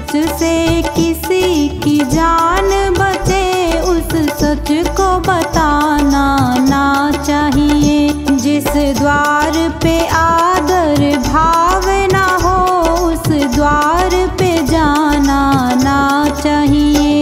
सच से किसी की जान बचे, उस सच को बताना ना चाहिए। जिस द्वार पे आदर भाव ना हो, उस द्वार पे जाना ना चाहिए।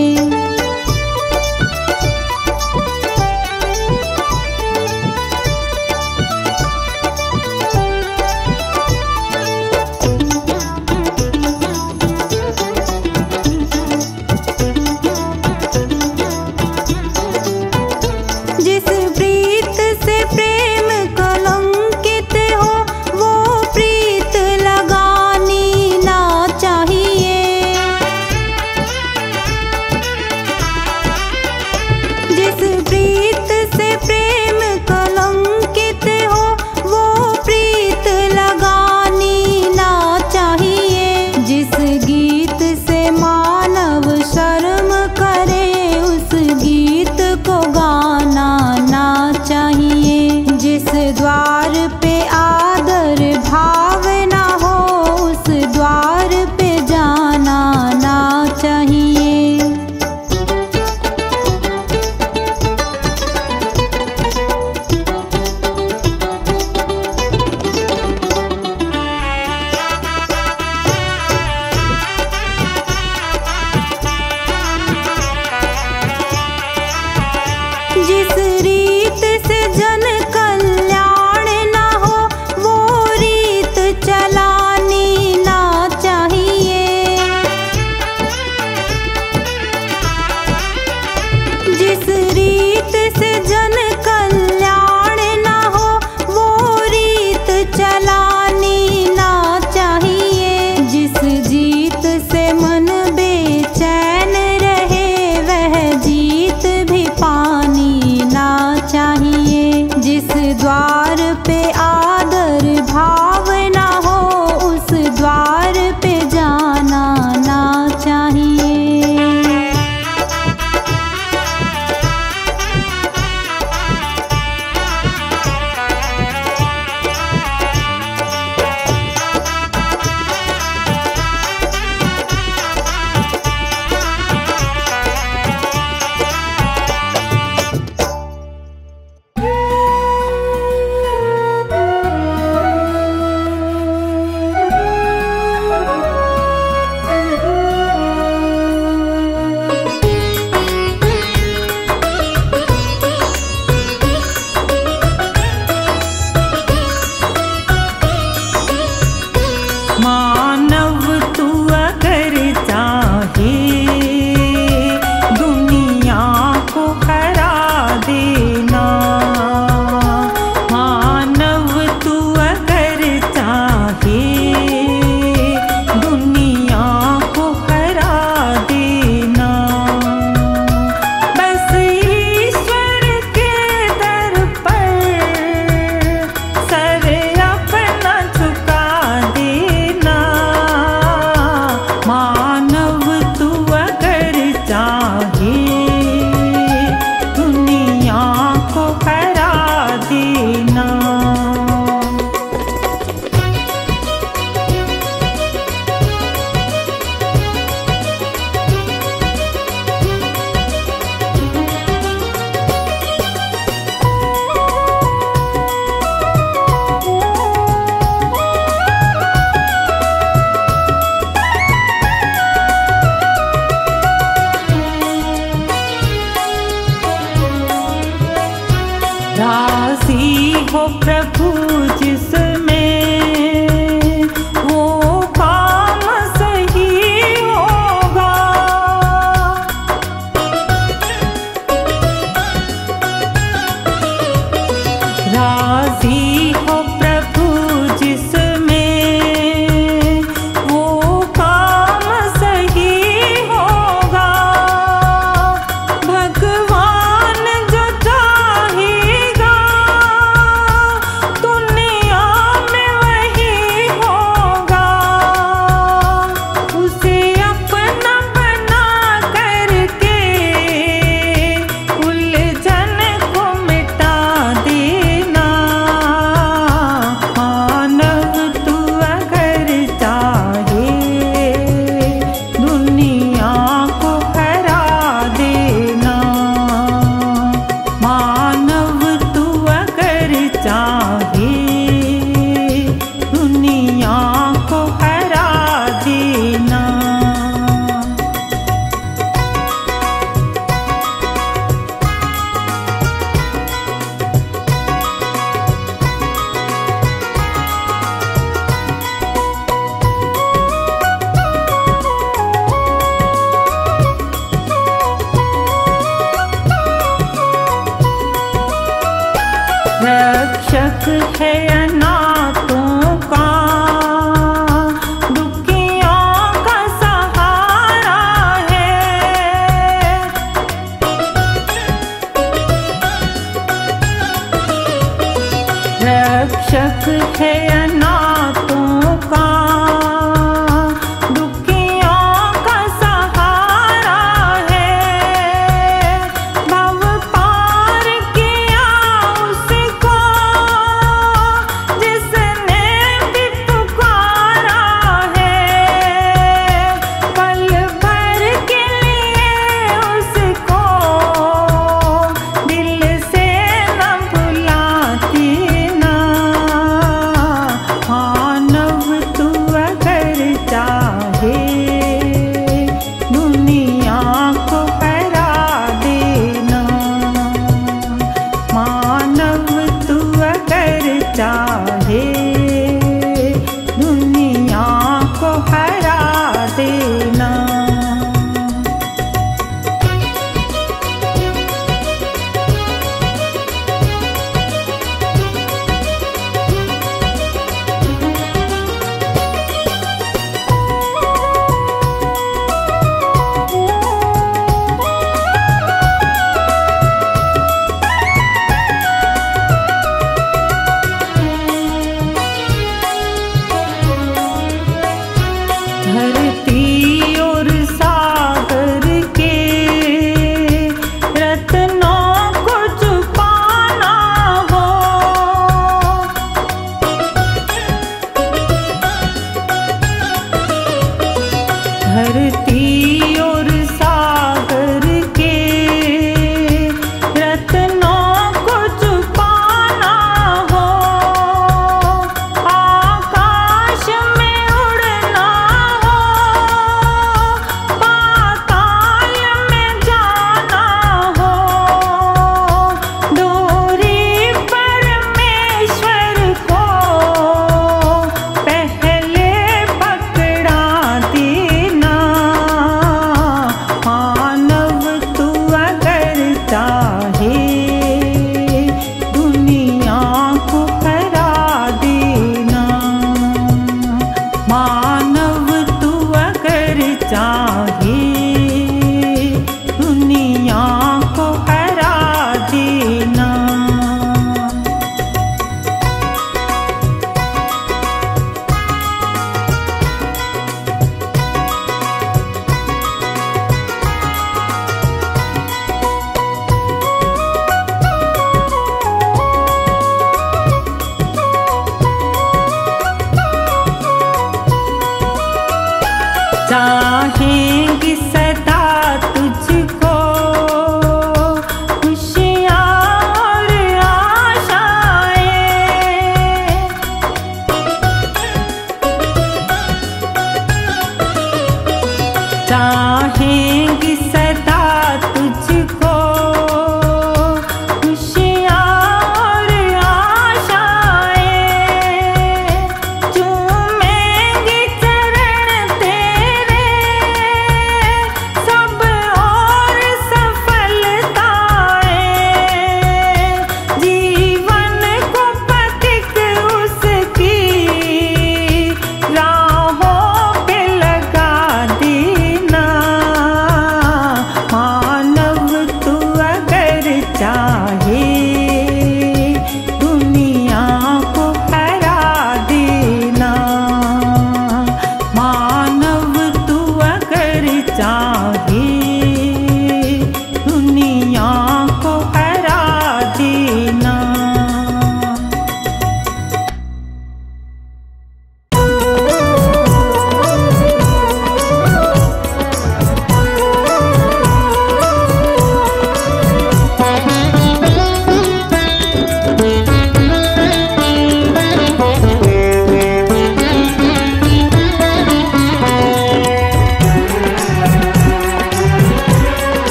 जिस प्रीत से प्रेम कलंकित हो, वो प्रीत लगानी ना चाहिए। जिस प्रीत से प्रेम कलंकित हो, वो प्रीत लगानी ना चाहिए। जिस गीत से मानव शर्म करे, उस गीत को गाना ना चाहिए। जिस द्वार पे आदर भाव ना हो, उस द्वार पे जाना ना चाहिए। जिस रीत से जन कल्याण ना हो, वो रीत चलानी ना चाहिए। जिस रीत से जन कल्याण ना हो, वो रीत चलानी ना चाहिए। जिस जीत से मन बेचैन रहे, वह जीत भी पानी ना चाहिए। जिस द्वार पे आदर भाव ना हो, उस द्वार पे जाना ना चाहिए। मानव तू अगर चाहे, दुनिया को हरा देना। मानव तू अगर चाहे, दुनिया को हरा देना। बस ईश्वर के दर पर सर अपना झुका देना। मानव तू अगर चाहे, दुनिया को हरा देना। राजी हो प्रभु जिसमें, वो काम सही होगा। राजी हो प्रभु जिसमें, वो काम सही होगा। भगवान जो चाहेगा, दुनिया में वही होगा। उसे अपना बना करके उलझन को मिटा देना। रक्षक है अनाथों का, दुखियों का सहारा है। रक्षक है अनाथों का, दुखियों का सहारा है। भव पार किया उसको जिसने भी पुकारा है, पल भर के लिए उसको दिल से न भुलाती ना।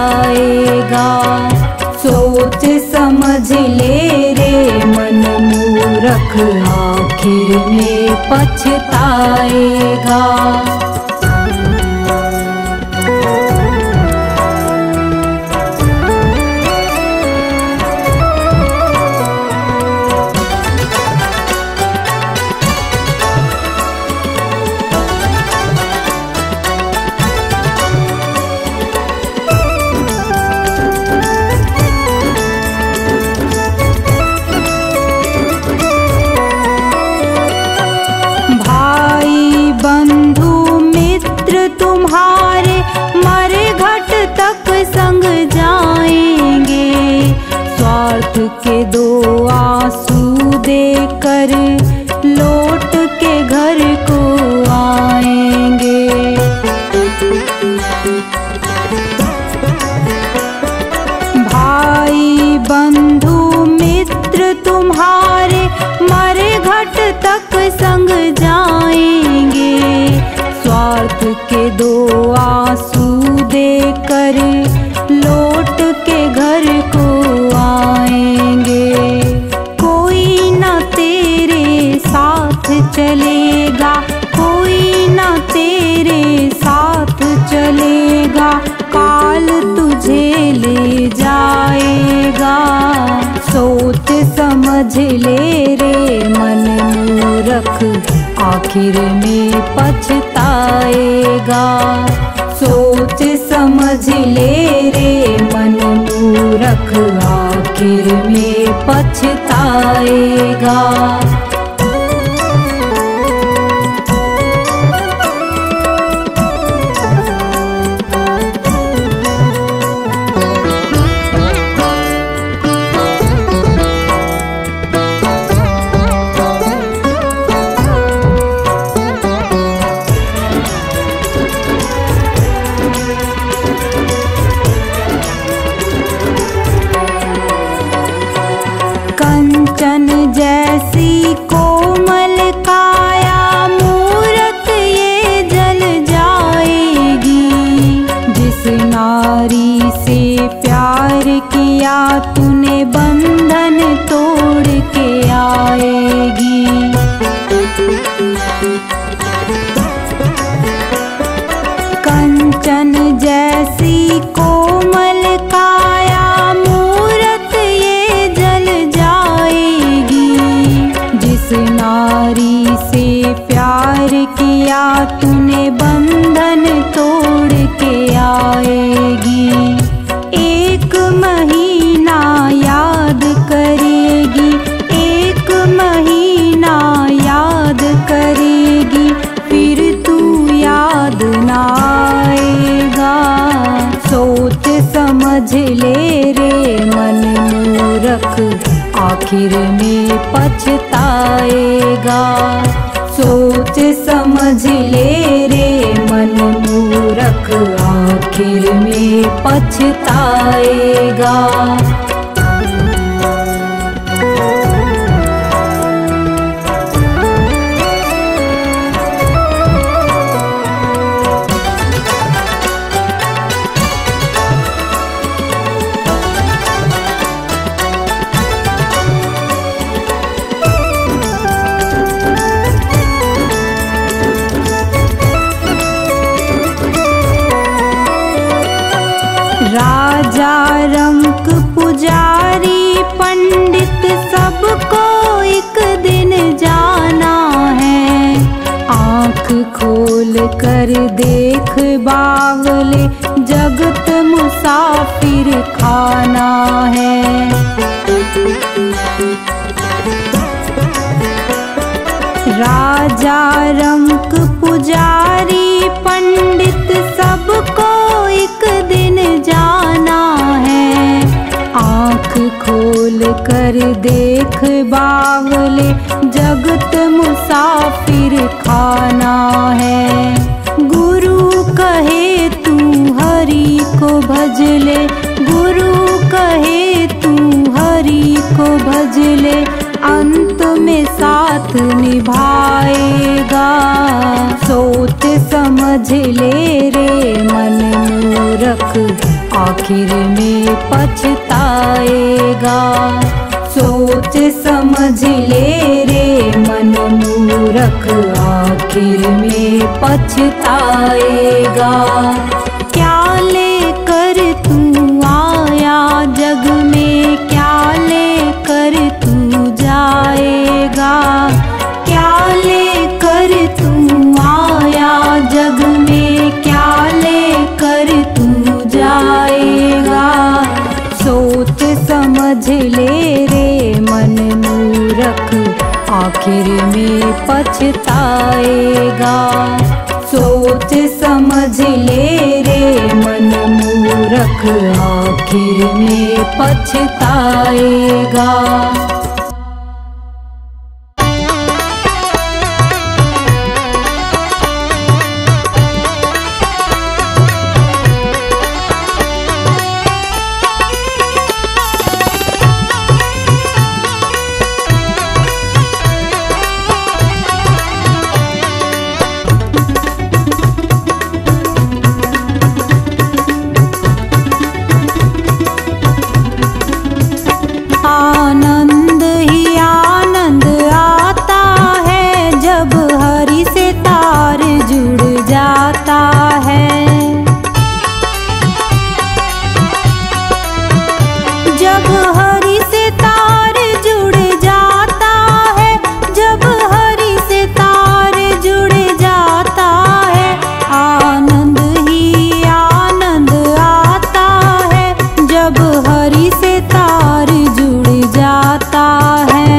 पछताएगा। सोच समझ ले रे मन मूरख, आखिर में पछताएगा। तुम्हारे मरे घट तक संग जाएंगे, स्वार्थ के दो आंसू देकर लौट के घर को आएंगे। भाई बंधु मित्र तुम्हारे मरे घट तक संग जाएंगे, स्वार्थ के दो आंसू देकर लौट के घर को आएंगे। कोई ना तेरे साथ चलेगा, कोई ना तेरे साथ चलेगा, काल तुझे ले जाएगा। सोच समझ ले रे मन मूरख, आखिर में पछताएगा। सोच समझ ले रे मन मूरख, आखिर में पछताएगा। कंचन जैसी कोमल काया मूरत ये जल जाएगी, जिस नारी से प्यार किया तूने बंधन तोड़ के आएगी। कंचन जैसी कोमल काया मूरत ये जल जाएगी, जिस नारी से प्यार किया तूने बंधन तोड़ के आएगी। एक महीना याद करेगी, एक महीना याद करेगी, फिर तू याद ना आएगा। सोच समझ ले रे मन मूरख, आखिर में पछताएगा। सोच समझ ले रे मन मूरख, आखिर में पछताएगा। राजा रंक पुजारी पंडित सबको एक दिन जाना है। आँख खोल कर देख बावले, जगत मुसाफिर खाना है। राजा रंक पुजारी पंडित सबको एक दिन जाना है। आँख खोल कर देख बावले, जगत मुसाफिर खाना है। गुरु कहे तू हरि को भज ले, गुरु कहे तू हरि को भज ले, अंत में साथ निभाएगा। सोच समझ ले रे मन मूरख, आखिर में पछताएगा। सोच समझ ले रे मन मूरख, आखिर में पछताएगा। क्या लेकर तू आया जग में, क्या लेकर तू जाएगा। क्या लेकर तू आया जग में, क्या लेकर तू जाएगा। सोच समझ ले रे मन मूरख, आखिर में पछताएगा। सोच समझ ले रे मन मूरख, आखिर में पछताएगा। आनंद ही आनंद आता है जब हरि से तार जुड़ जाता है। जब हरि से तार जुड़ जाता है, जब हरि से तार जुड़ जाता है, आनंद ही आनंद आता है जब हरि से तार जुड़ जाता है।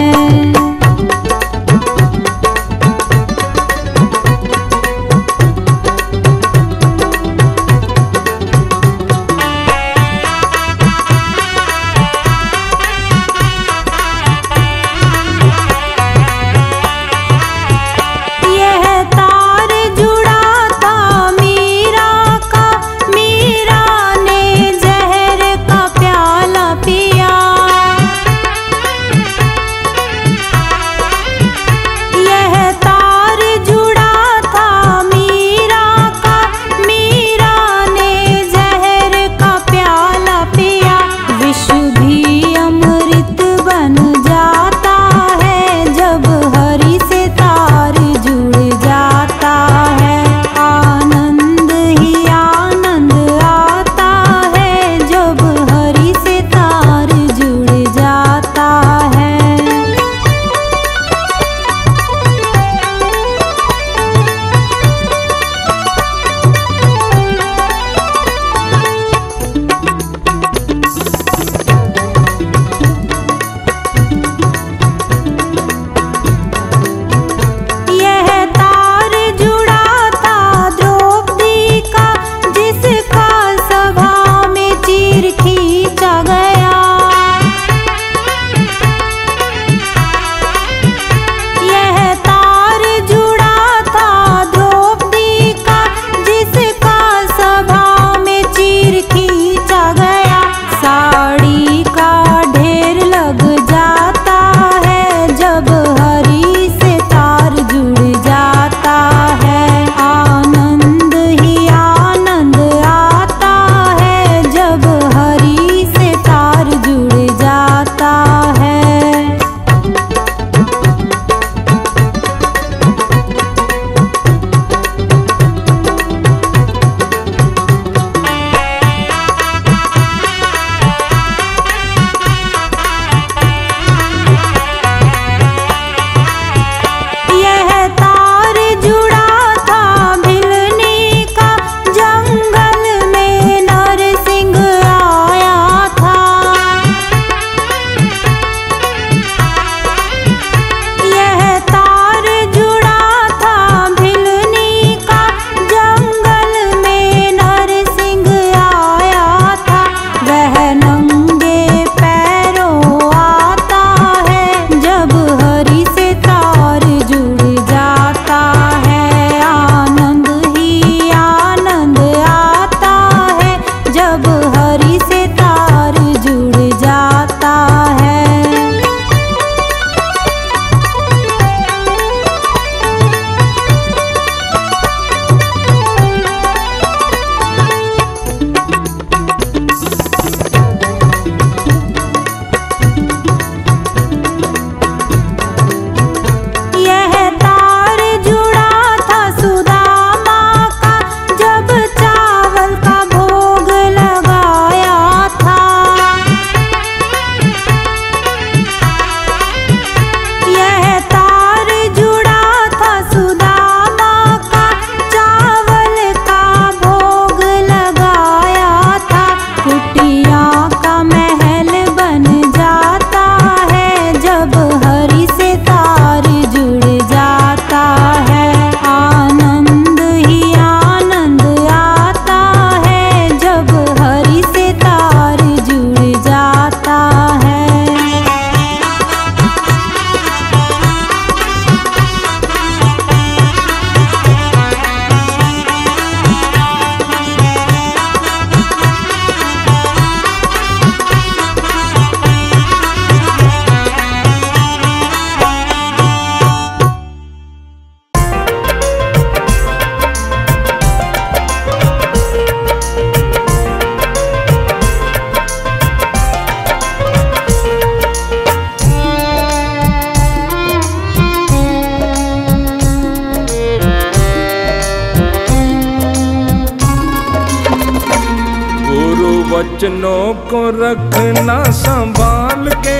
वचनों को रखना संभाल के,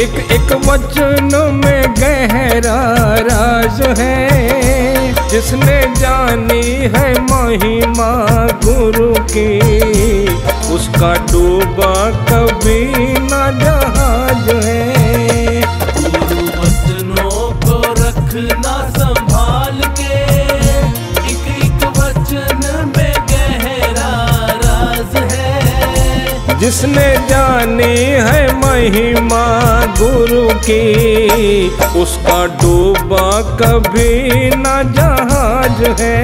एक एक वचन में गहरा राज है। जिसने जानी है महिमा गुरु की, उसका डूबा कभी न जहाज है। गुरु वचनों को रखना संभाल के, एक एक वचन में गहरा राज है। जिसने जानी है महिमा गुरु की, उसका डूबा कभी न जहाज है।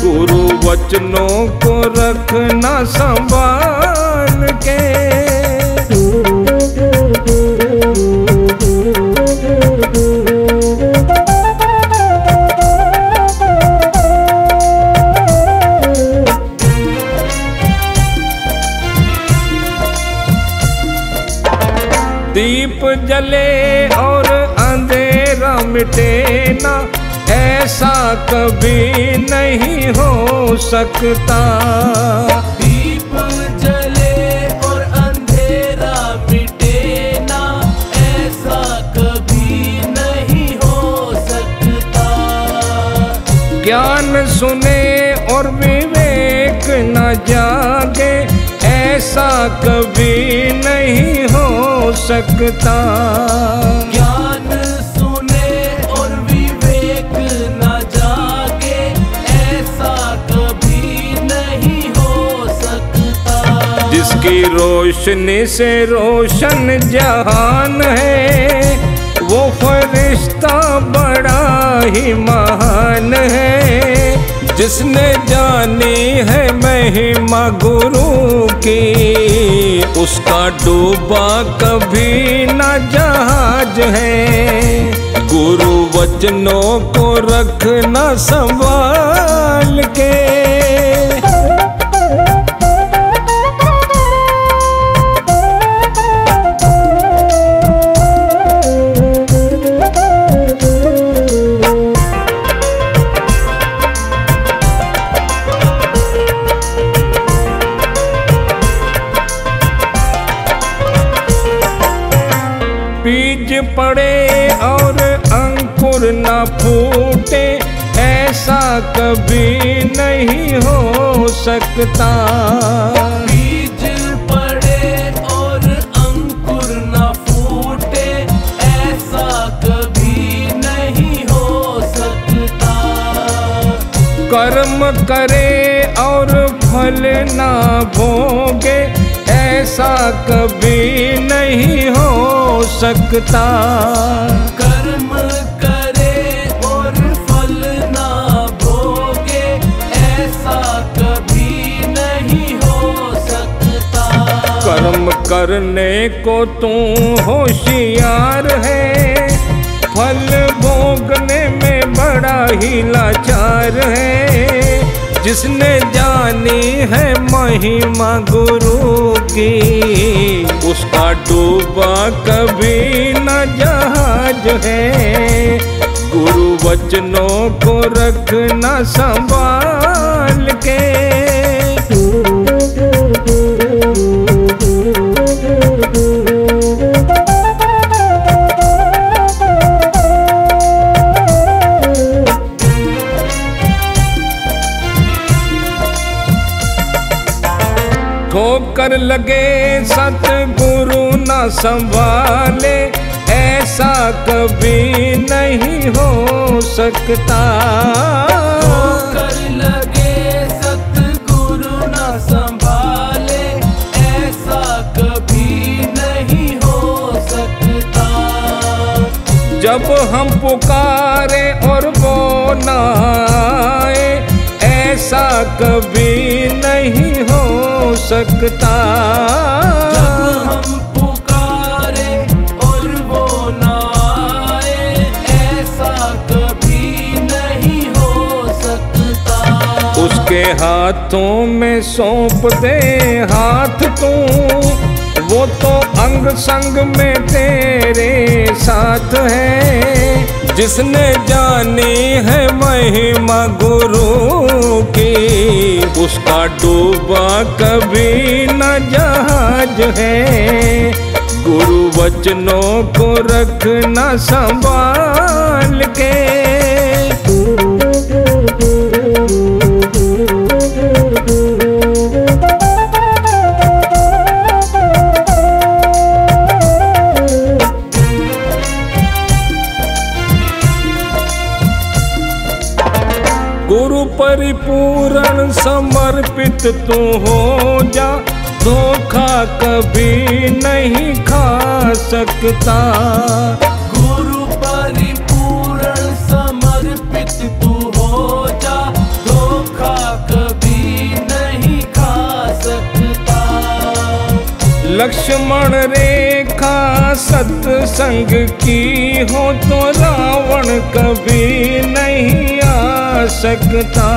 गुरु वचनों को रखना संभाल के। दीप जले और अंधेरा मिटे ना, ऐसा कभी नहीं हो सकता। दीप जले और अंधेरा मिटे ना, ऐसा कभी नहीं हो सकता। ज्ञान सुने और विवेक न जागे, ऐसा कभी नहीं हो सकता। ज्ञान सुने और विवेक न जागे, ऐसा कभी नहीं हो सकता। जिसकी रोशनी से रोशन जहान है, वो फरिश्ता बड़ा ही महान है। जिसने जानी है महिमा गुरु की, उसका डूबा कभी न जहाज है। गुरु वचनों को रखना संभाल के। बीज पड़े और अंकुर न फूटे, ऐसा कभी नहीं हो सकता। बीज पड़े और अंकुर न फूटे, ऐसा कभी नहीं हो सकता। कर्म करे और फल ना भोगे, ऐसा कभी नहीं हो सकता। कर्म करे और फल ना भोगे, ऐसा कभी नहीं हो सकता। कर्म करने को तू होशियार है, फल भोगने में बड़ा ही लाचार है। जिसने जानी है महिमा गुरु की, उसका डूबा कभी न जहाज है। गुरु वचनों को रखना संभाल के। ठोकर लगे सतगुरु न संभाले, ऐसा कभी नहीं हो सकता। ठोकर लगे सतगुरु न संभाले, ऐसा कभी नहीं हो सकता। जब हम पुकारे और वो न आए, ऐसा कभी नहीं हो सकता। जब हम पुकारे और वो ना आए, ऐसा कभी नहीं हो सकता। उसके हाथों में सौंप दे हाथ तू, वो तो अंग संग में तेरे साथ है। जिसने जानी है महिमा गुरु की, उसका डूबा कभी न जहाज है। गुरु वचनों को रखना संभाल के। गुरु परिपूर्ण समर्पित तू हो जा, धोखा कभी नहीं खा सकता। गुरु परिपूर्ण समर्पित तू हो जा, धोखा कभी नहीं खा सकता। लक्ष्मण रेखा सत्संग की हो तो रावण कभी नहीं आ सकता।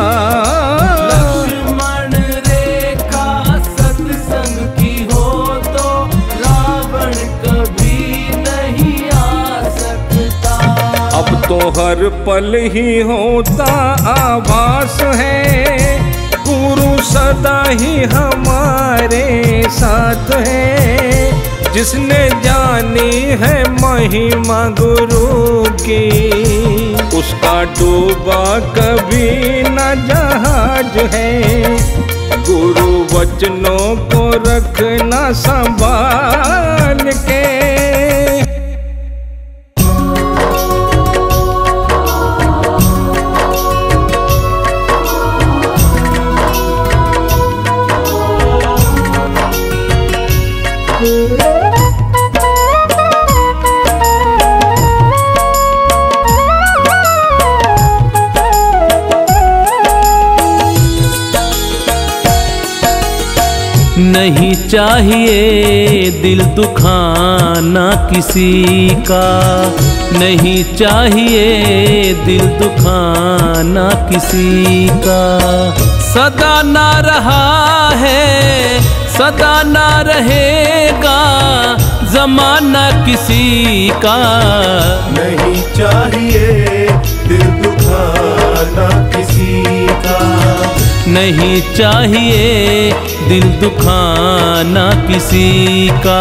लक्ष्मण रेखा सत्संग की हो तो रावण कभी नहीं आ सकता। अब तो हर पल ही होता आभास है, गुरु सदा ही हमारे साथ है। जिसने जानी है महिमा गुरु की, उसका डूबा कभी न जहाज है। गुरु वचनों को रखना संभाल के। नहीं चाहिए दिल दुखाना किसी का, नहीं चाहिए दिल दुखाना किसी का। सदा ना रहा है, सदा ना रहेगा जमाना किसी का। नहीं चाहिए दिल दुखाना किसी का, नहीं चाहिए दिल दुखाना किसी का।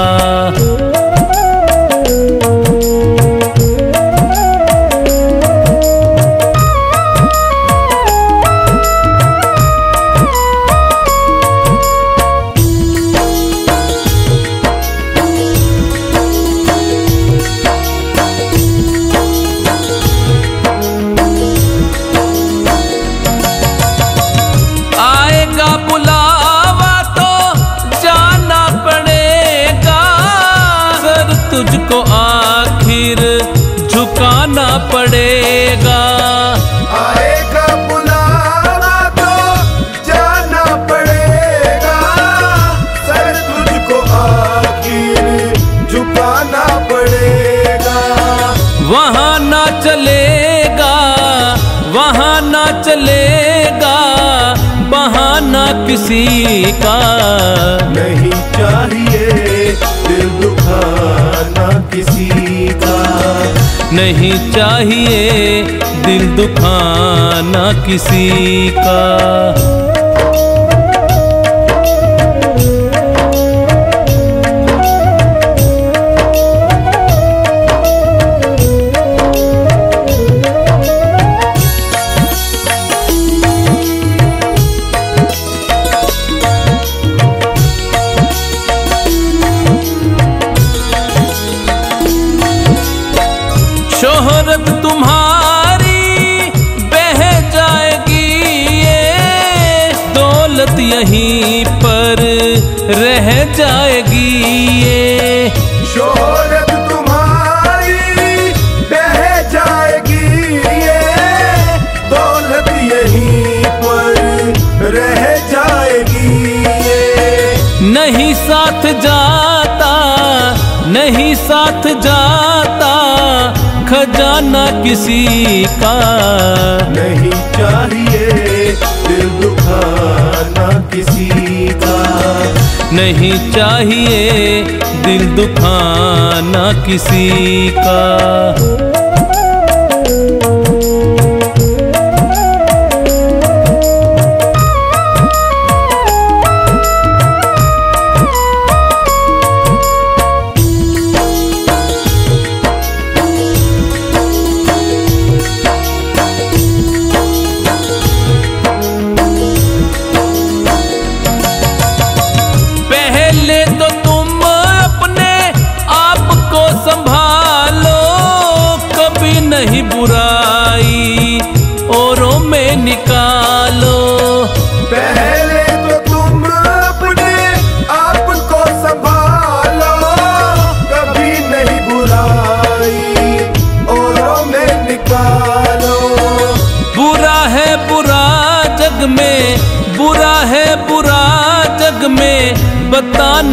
तुझको आखिर झुकाना पड़ेगा। आएगा बुलावा तो जाना पड़ेगा, सर तुझको आखिर झुकाना पड़ेगा। वहाँ ना चलेगा, वहाँ ना चलेगा बहाना किसी का। नहीं चाहिए दिल दुखाना किसी का, नहीं चाहिए दिल दुखाना किसी का। शोहरत तुम्हारी बह जाएगी, ये दौलत यहीं पर रह जाएगी। ये शोहरत तुम्हारी बह जाएगी, ये दौलत यहीं पर रह जाएगी। ये नहीं साथ जाता, नहीं साथ जाता खजाना किसी का। नहीं चाहिए दिल दुखाना किसी का, नहीं चाहिए दिल दुखाना किसी का।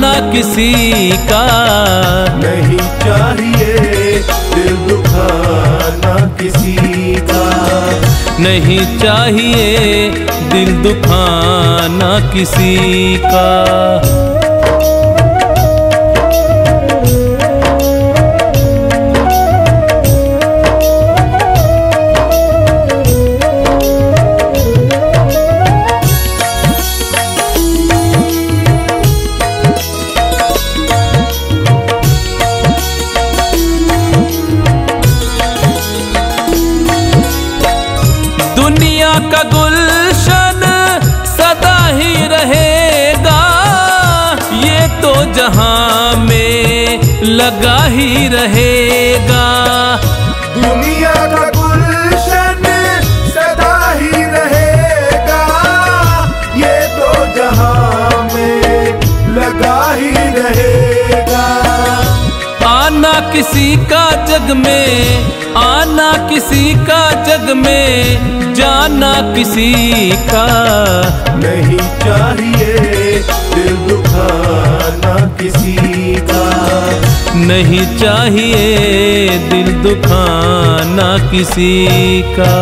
ना किसी का। नहीं चाहिए दिल दुखाना किसी का। नहीं चाहिए दिल दुखाना किसी का। दुनिया का गुलशन सदा ही रहेगा, ये तो जहां में लगा ही रहेगा। दुनिया का गुलशन सदा ही रहेगा, ये तो जहां में लगा ही रहेगा। आना किसी का जग में, आना किसी का जग में, जाना किसी का। नहीं चाहिए दिल दुखाना किसी का। नहीं चाहिए दिल दुखाना किसी का।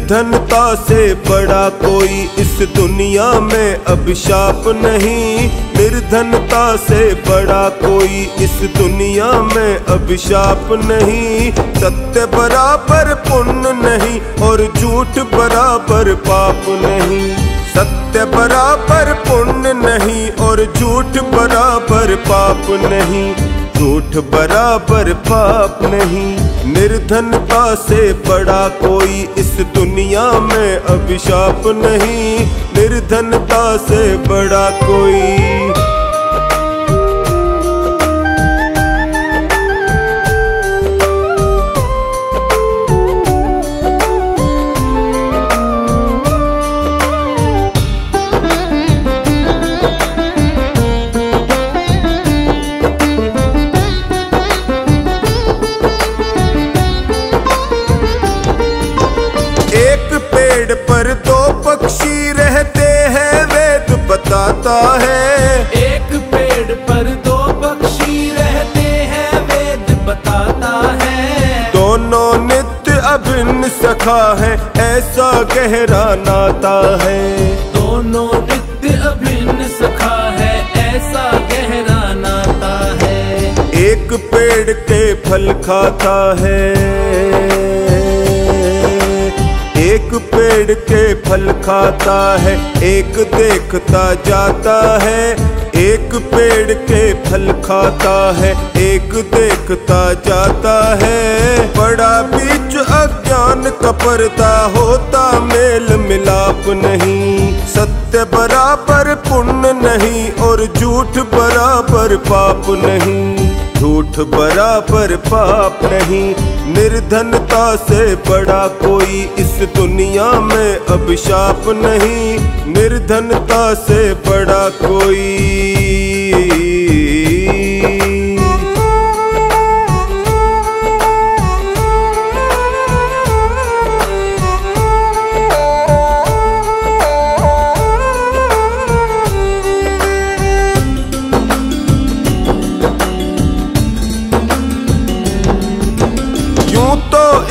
निर्धनता से बड़ा कोई इस दुनिया में अभिशाप नहीं। निर्धनता से बड़ा कोई इस दुनिया में अभिशाप नहीं। सत्य बराबर पुण्य नहीं और झूठ बराबर पाप नहीं। सत्य बराबर पुण्य नहीं और झूठ बराबर पाप नहीं। झूठ बराबर पाप नहीं। निर्धनता से बड़ा कोई इस दुनिया में अभिशाप नहीं। निर्धनता से बड़ा कोई। पर दो पक्षी रहते हैं वेद बताता है। एक पेड़ पर दो पक्षी रहते हैं वेद बताता है। दोनों नित्य अभिन्न सखा है ऐसा गहरा नाता है। दोनों नित्य अभिन्न सखा है ऐसा गहरा नाता है। एक पेड़ के फल खाता है, एक पेड़ के फल खाता है, एक देखता जाता है। एक पेड़ के फल खाता है, एक देखता जाता है। बड़ा बीच अज्ञान कपरता होता मेल मिलाप नहीं। सत्य बराबर पुण्य नहीं और झूठ बराबर पाप नहीं। झूठ बराबर पाप नहीं। निर्धनता से बड़ा कोई इस दुनिया में अभिशाप नहीं। निर्धनता से बड़ा कोई।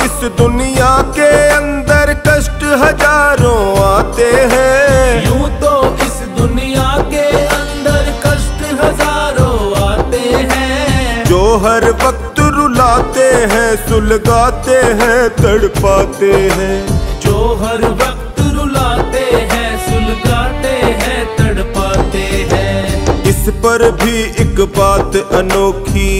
इस दुनिया के अंदर कष्ट हजारों आते हैं। यूं तो इस दुनिया के अंदर कष्ट हजारों आते हैं। जो हर वक्त रुलाते हैं, सुलगाते हैं, तड़पाते हैं। जो हर वक्त रुलाते हैं, सुलगाते हैं, तड़पाते हैं। इस पर भी एक बात अनोखी,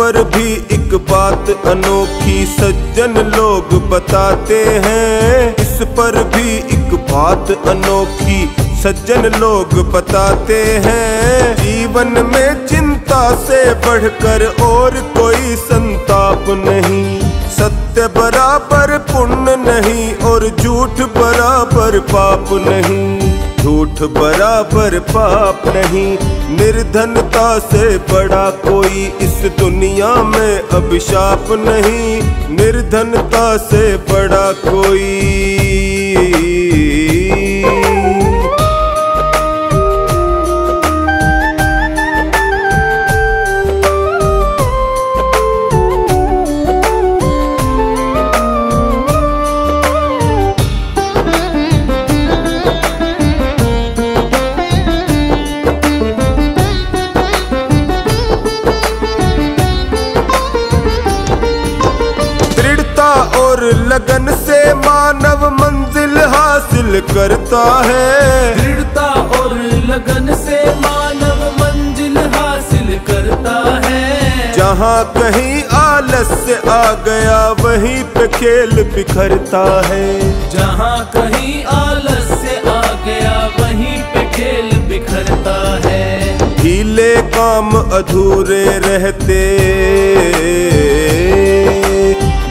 पर भी एक बात अनोखी सज्जन लोग बताते हैं। इस पर भी एक बात अनोखी सज्जन लोग बताते हैं। जीवन में चिंता से बढ़कर और कोई संताप नहीं। सत्य बराबर पुण्य नहीं और झूठ बराबर पाप नहीं। झूठ बराबर पाप नहीं। निर्धनता से बड़ा कोई इस दुनिया में अभिशाप नहीं। निर्धनता से बड़ा कोई। लगन से मानव मंजिल हासिल करता है। दृढ़ता और लगन से मानव मंजिल हासिल करता है। जहाँ कहीं आलस्य आ गया वहीं पे खेल बिखरता है। जहाँ कहीं आलस्य आ गया वहीं पे खेल बिखरता है। ढीले काम अधूरे रहते।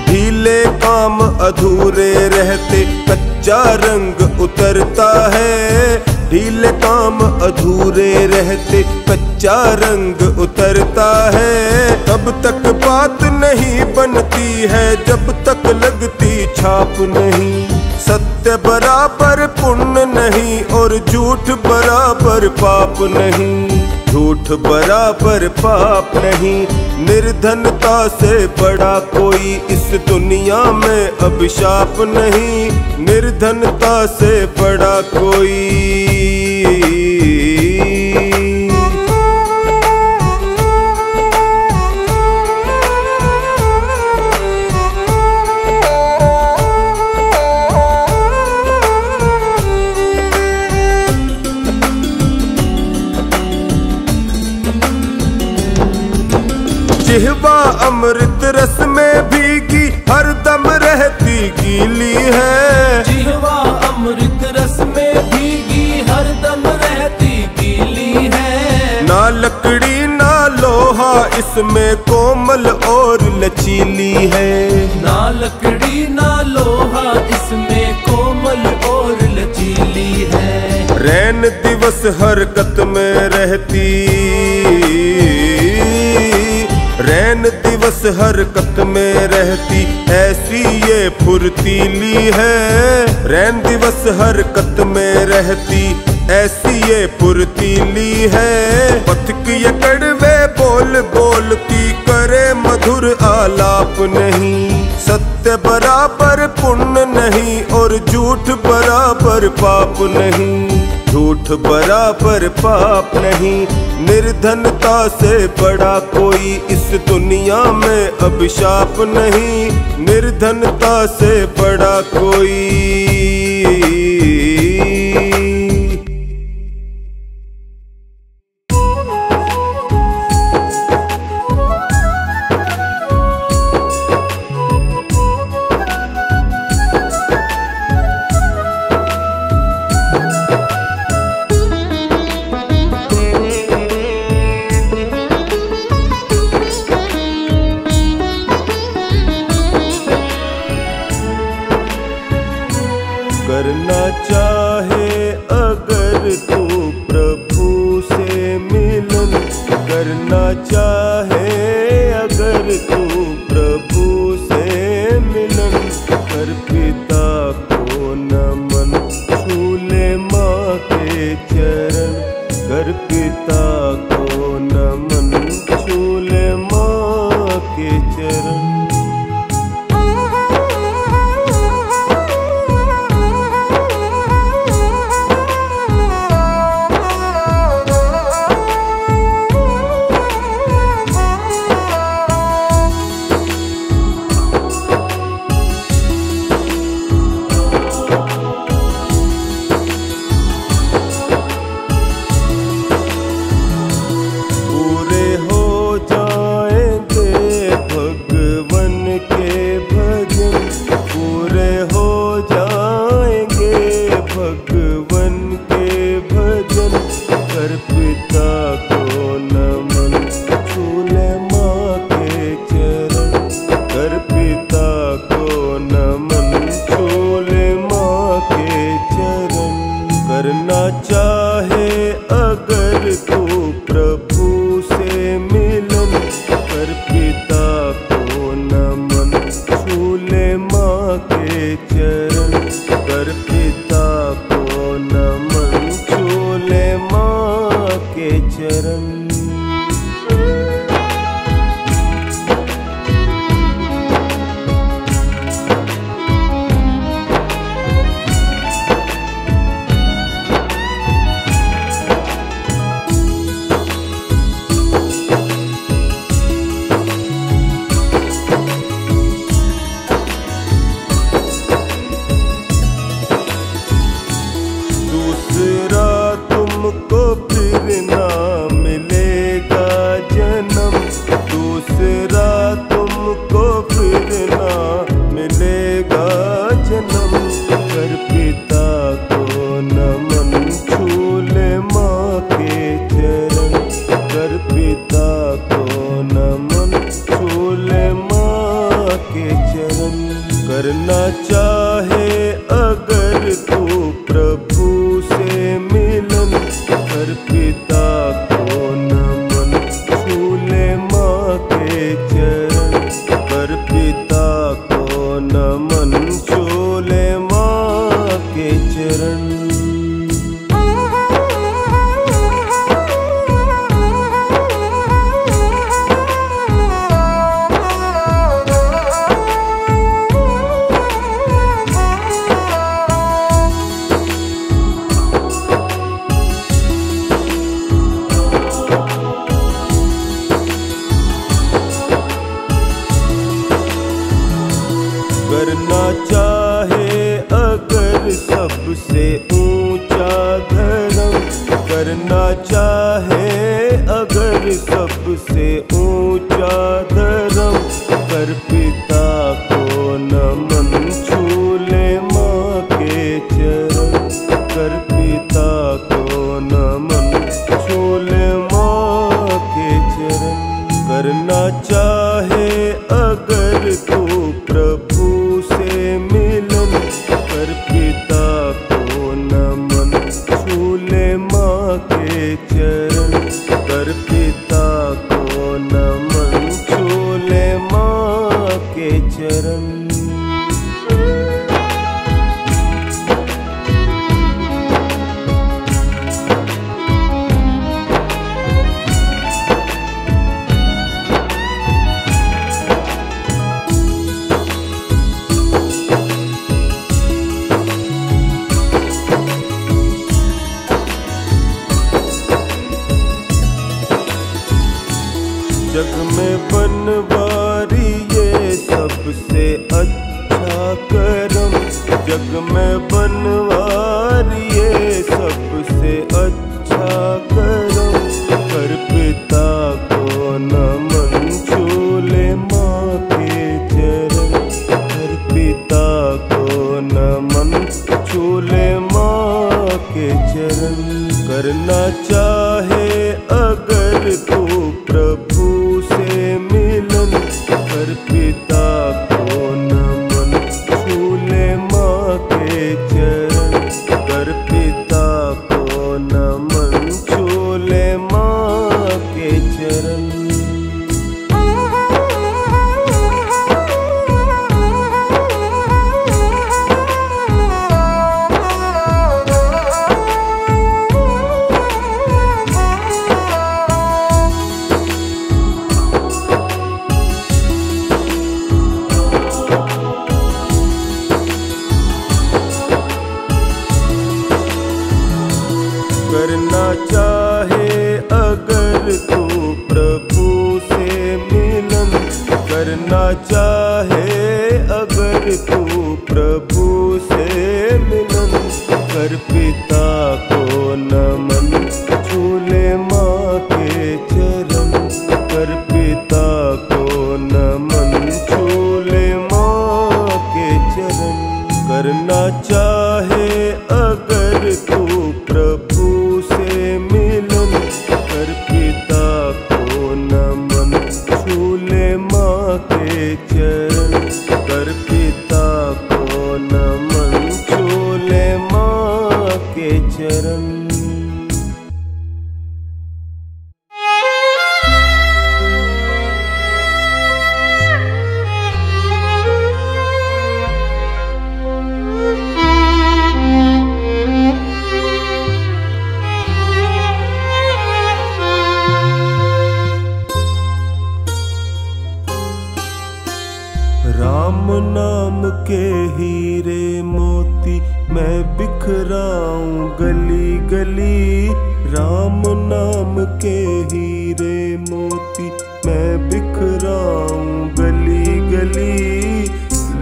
ढीले काम अधूरे रहते कच्चा रंग उतरता है। ढीले काम अधूरे रहते कच्चा रंग उतरता है। तब तक बात नहीं बनती है जब तक लगती छाप नहीं। सत्य बराबर पुण्य नहीं और झूठ बराबर पाप नहीं। झूठ बराबर पाप नहीं। निर्धनता से बड़ा कोई इस दुनिया में अभिशाप नहीं। निर्धनता से बड़ा कोई। जिह्वा अमृत रस में भीगी हरदम रहती गीली है। जिह्वा अमृत रस में भीगी हरदम रहती गीली है। ना लकड़ी ना लोहा इसमें कोमल और लचीली है। ना लकड़ी ना लोहा इसमें कोमल और लचीली है। रैन दिवस हरकत में रहती। रैन दिवस हरकत में रहती ऐसी ये फुर्तीली है। रैन दिवस हरकत में रहती ऐसी ये फुर्तीली है। पथ की ये कड़वे बोल बोलती करे मधुर आलाप नहीं। सत्य बराबर पुण्य नहीं और झूठ बराबर पाप नहीं। झूठ बराबर पाप नहीं। निर्धनता से बड़ा कोई इस दुनिया में अभिशाप नहीं। निर्धनता से बड़ा कोई। करना चाहे अगर तू प्रभु से मिलन। करना चाहे अगर तू प्रभु से मिलन। कर पिता को नमन छूले माँ के चरण। कर पिता को नमन छूले माँ के चरण। के चरण। करना चाहे अगर तू प्रभु से मिलन, कर पिता को नमन, छू ले माँ के चरण। कर पिता को नमन, छू ले माँ के चरण। करना चाहे अगर सबसे ऊंचा धर्म, करना चाहे अगर सबसे ऊंचा धर्म। कर पिता को नमन, छू ले माँ के चरण। कर पिता को नमन, छू ले माँ के चरण। करना चाहे अगर तू प्रभु से मिलन, कर पिता को नमन, छू ले माँ के चरण। कर पिता को नमन, छू ले माँ के चरण। जग में बनवारी ये सबसे अच्छा करम। जग में बनवारी ये सबसे अच्छा करम। कर पिता को नमन, छू ले माँ के चरण। कर पिता को नमन, छू ले माँ के चरण। करना चाहे अगर तू प्रभु से मिलन, कर पिता को नमन, छू ले माँ के चरण। कर पिता को नमन, छू ले माँ के चरण। करना चाहे अगर तू प्रभु से मिलन, करना चाहे अगर तू प्रभु से मिलन। कर पिता को नमन, छू ले माँ के चरण। कर पिता को नमन, छू ले माँ के चरण। करना चाहे अगर तू प्रभु से मिलन, कर पिता को नमन, छू ले माँ के चरण। कर पिता को नमन, छू ले माँ के चरण। राम नाम के हीरे मोती मैं बिखराऊं गली गली। राम नाम के हीरे मोती मैं बिखराऊं गली गली।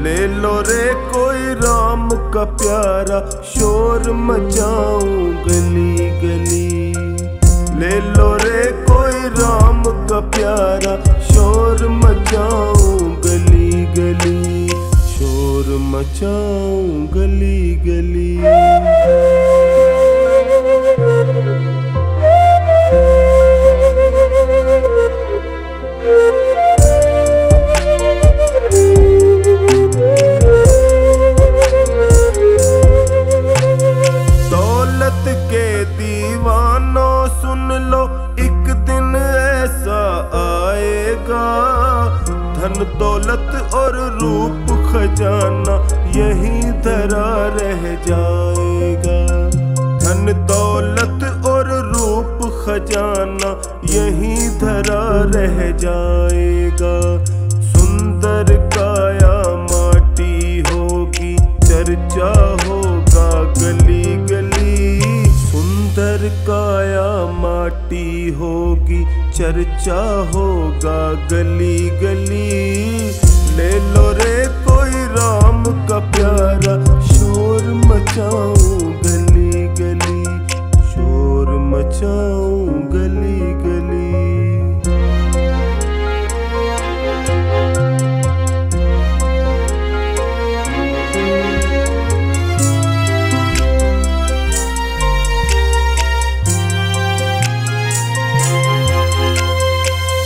ले लो रे कोई राम का प्यारा, शोर मचाऊं गली गली। ले लो रे कोई राम का प्यारा, शोर मचाऊं गली गली। शोर मचाऊं गली गली। खजाना यहीं धरा रह जाएगा। धन दौलत और रूप खजाना यहीं धरा रह जाएगा। सुंदर काया माटी होगी, चर्चा होगा गली गली। सुंदर काया माटी होगी, चर्चा होगा गली गली। ले लो रे कोई राम का प्यारा, शोर मचाऊं गली गली, शोर मचाऊं गली गली।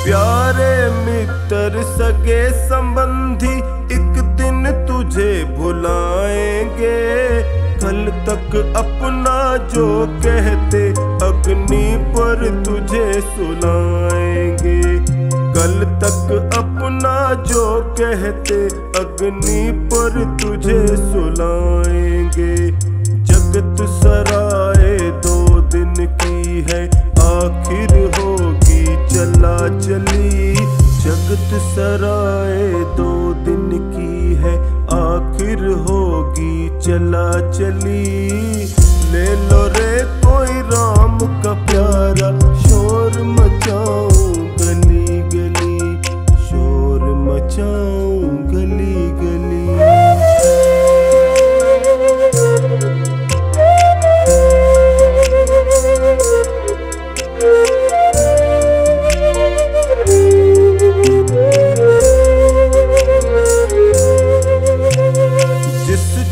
प्यारे मित्र सगे संबंधी एक दिन तुझे भुलाएंगे। कल तक अपना जो कहते अग्नि पर तुझे सुलाएंगे। कल तक अपना जो कहते अग्नि पर तुझे सुलाएंगे। जगत सराय 2 दिन की है, आखिर होगी चला चली। जगत सराय 2 दिन की है, आखिर होगी चला चली। ले लो रे कोई राम का प्यारा, शोर मचाऊं गली गली, शोर मचाऊं गली गली।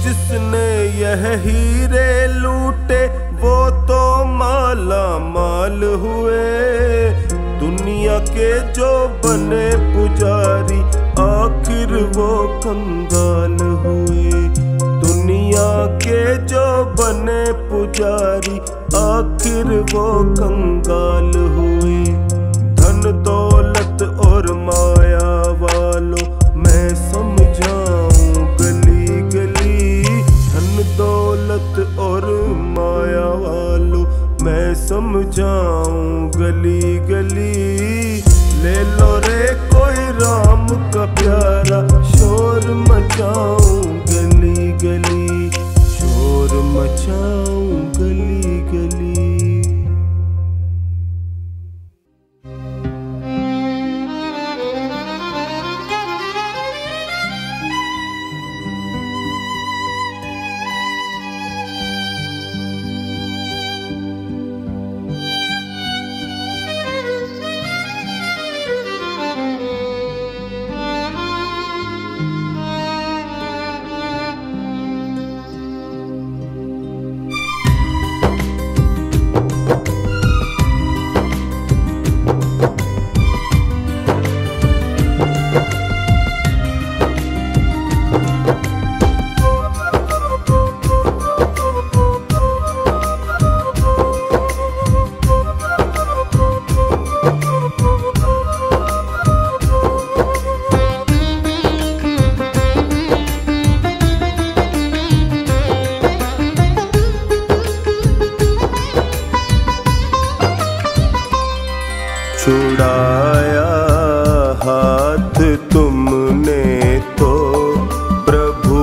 जिसने यह हीरे लूटे वो तो माला माल हुए। दुनिया के जो बने पुजारी आखिर वो कंगाल हुए। दुनिया के जो बने पुजारी आखिर वो कंगाल हुए। धन दौलत और माया वालों मैं समझाऊं गली गली। धन दौलत और माया वालों मैं समझाऊं गली गली। ले लो रे कोई राम का प्यारा, शोर मचाऊं गली गली, शोर मचाऊं गली गली। छुड़ाया हाथ तुमने तो प्रभु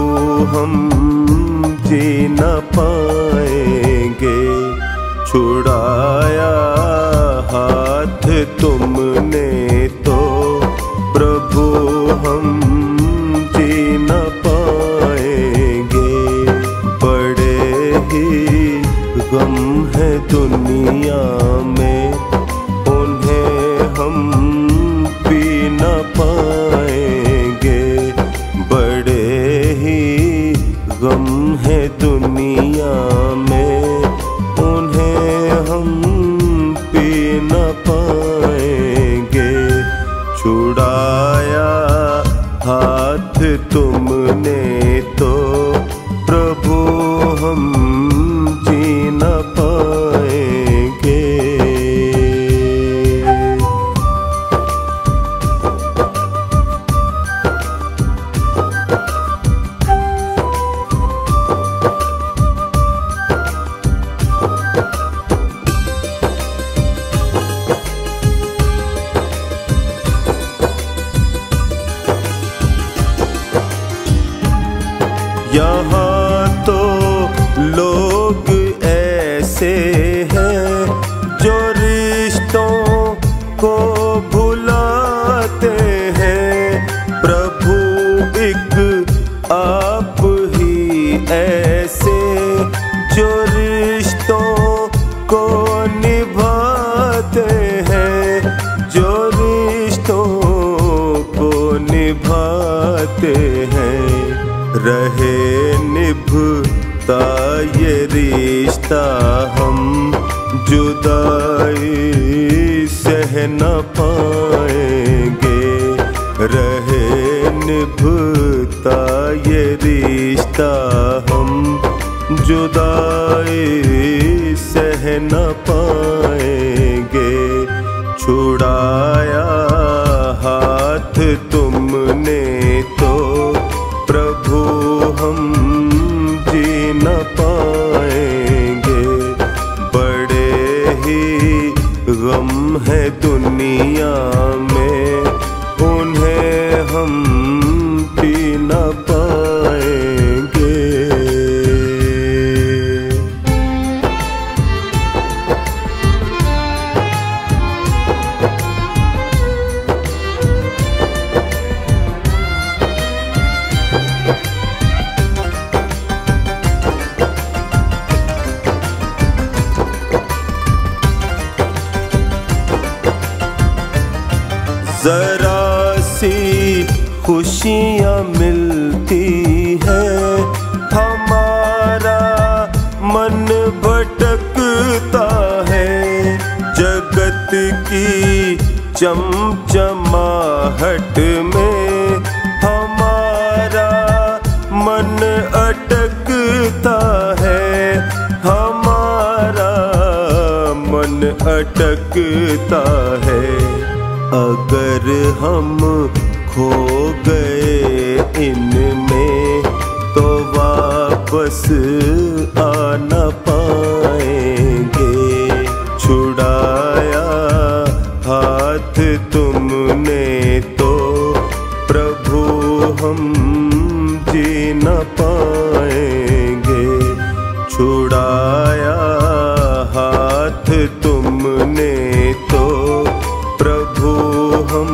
हम जी न पाएंगे। छुड़ाया हाथ तुमने तो प्रभु हम जी न पाएंगे। बड़े ही गम है दुनिया में, हम पी न पाएंगे। बड़े ही गम है दुनिया में, उन्हें हम पी न पाएंगे। छुड़ाया हाथ तुमने तो प्रभु हम जी न पाएंगे। यहाँ तो लोग ऐसे हैं जो रिश्तों को भुलाते हैं। प्रभु एक आप ही ऐसे जो रिश्तों को निभाते हैं, जो रिश्तों को निभाते हैं। रहे निभता ये रिश्ता हम जुदाई सह न पाएंगे। रहे निभता ये रिश्ता हम जुदाई सह न पाएंगे। छुड़ाया हाथ तुमने तो प्रभु हम जी न पाएंगे। बड़े ही गम है दुनिया में, उन्हें हम पी न पाएंगे। जरा सी खुशियाँ मिलती है, हमारा मन भटकता है। जगत की चमचमाहट में हमारा मन अटकता है। हमारा मन अटकता है। अगर हम खो गए इनमें तो वापस आ न पाएंगे। छुड़ाया हाथ तुमने तो प्रभु हम जी न पाएंगे। छुड़ाया हाथ तुमने तो प्रभु हम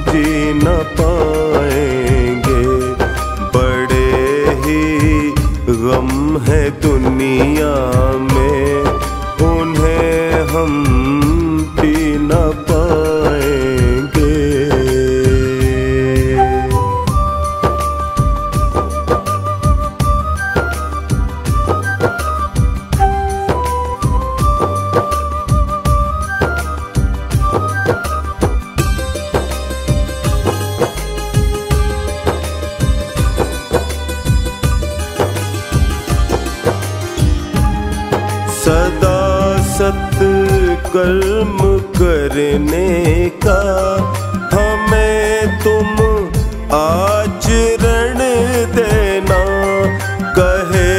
जी न पाएंगे। बड़े ही गम है दुनिया में, उन्हें हम पी न पाएंगे। सदा सत्कर्म करने का हमें तुम आचरण देना। कहे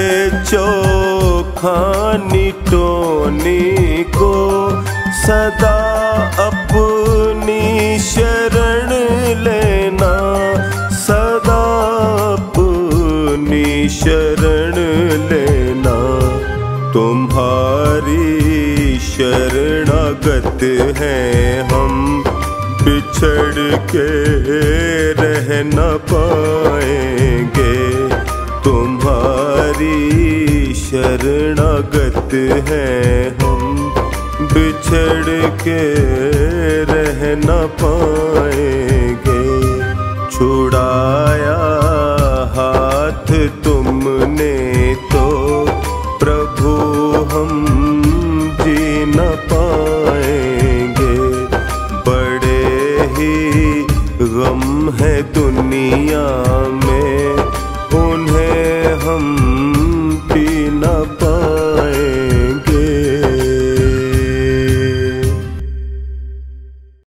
चोखानी टोनी को सदा अपनी शरण लेना। सदा अपनी शरण लेना। तुम्हारी शरणागत हैं हम, बिछड़ के रह न पाएंगे। तुम्हारी शरणागत हैं हम, बिछड़ के रह न पाएंगे। छुड़ाया हाथ तुमने तो प्रभु हम जी न पाएंगे। बड़े ही गम है दुनिया में, उन्हें हम